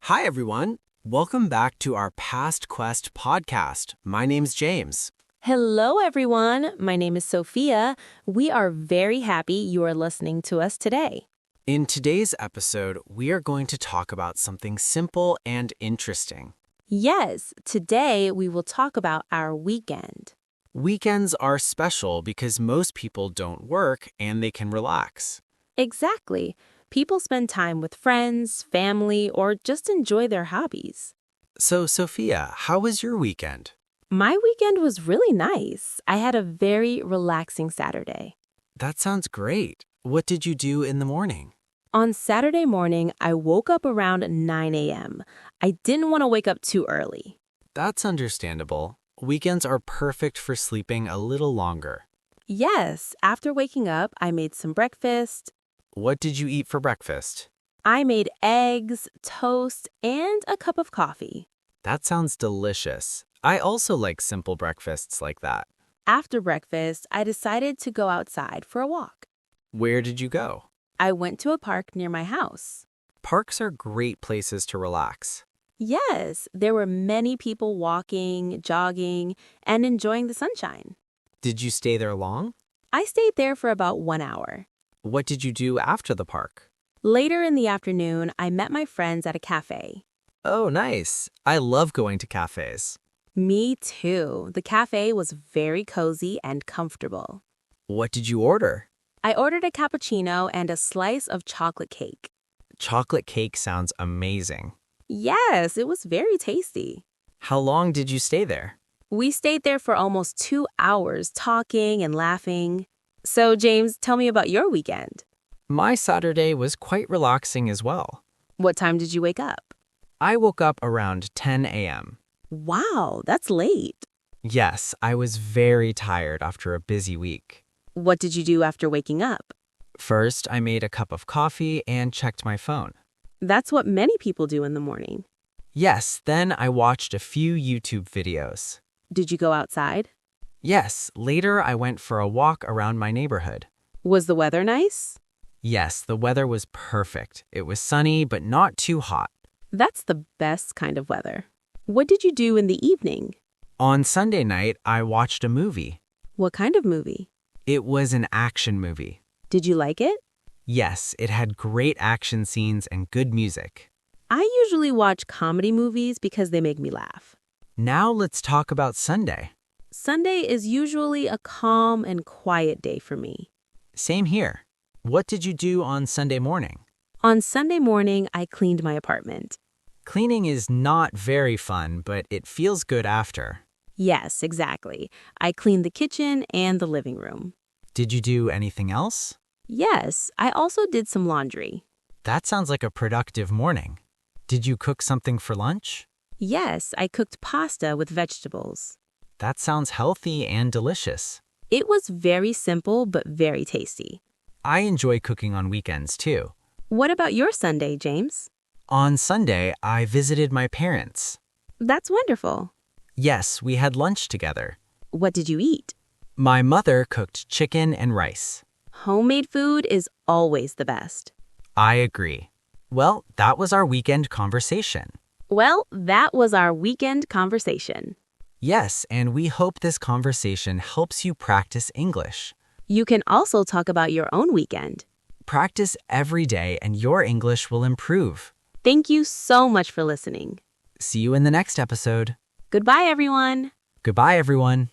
Hi, everyone. Welcome back to our Past Quest podcast. My name's James. Hello, everyone. My name is Sophia. We are very happy you are listening to us today. In today's episode, we are going to talk about something simple and interesting. Yes, today we will talk about our weekend. Weekends are special because most people don't work and they can relax. Exactly. People spend time with friends, family, or just enjoy their hobbies. So, Sophia, how was your weekend? My weekend was really nice. I had a very relaxing Saturday. That sounds great. What did you do in the morning? On Saturday morning, I woke up around 9 a.m. I didn't want to wake up too early. That's understandable. Weekends are perfect for sleeping a little longer. Yes, after waking up, I made some breakfast. What did you eat for breakfast? I made eggs, toast, and a cup of coffee. That sounds delicious. I also like simple breakfasts like that. After breakfast, I decided to go outside for a walk. Where did you go? I went to a park near my house. Parks are great places to relax. Yes, there were many people walking, jogging, and enjoying the sunshine. Did you stay there long? I stayed there for about 1 hour. What did you do after the park? Later in the afternoon, I met my friends at a cafe. Oh, nice. I love going to cafes. Me too. The cafe was very cozy and comfortable. What did you order? I ordered a cappuccino and a slice of chocolate cake. Chocolate cake sounds amazing. Yes, it was very tasty. How long did you stay there? We stayed there for almost 2 hours talking and laughing. So, James, tell me about your weekend. My Saturday was quite relaxing as well. What time did you wake up? I woke up around 10 a.m. Wow, that's late. Yes, I was very tired after a busy week. What did you do after waking up? First, I made a cup of coffee and checked my phone. That's what many people do in the morning. Yes, then I watched a few YouTube videos. Did you go outside? Yes, later I went for a walk around my neighborhood. Was the weather nice? Yes, the weather was perfect. It was sunny, but not too hot. That's the best kind of weather. What did you do in the evening? On Sunday night, I watched a movie. What kind of movie? It was an action movie. Did you like it? Yes, it had great action scenes and good music. I usually watch comedy movies because they make me laugh. Now let's talk about Sunday. Sunday is usually a calm and quiet day for me. Same here. What did you do on Sunday morning? On Sunday morning, I cleaned my apartment. Cleaning is not very fun, but it feels good after. Yes, exactly. I cleaned the kitchen and the living room. Did you do anything else? Yes, I also did some laundry. That sounds like a productive morning. Did you cook something for lunch? Yes, I cooked pasta with vegetables. That sounds healthy and delicious. It was very simple but very tasty. I enjoy cooking on weekends too. What about your Sunday, James? On Sunday, I visited my parents. That's wonderful. Yes, we had lunch together. What did you eat? My mother cooked chicken and rice. Homemade food is always the best. I agree. Well, that was our weekend conversation. Yes, and we hope this conversation helps you practice English. You can also talk about your own weekend. Practice every day and your English will improve. Thank you so much for listening. See you in the next episode. Goodbye, everyone. Goodbye, everyone.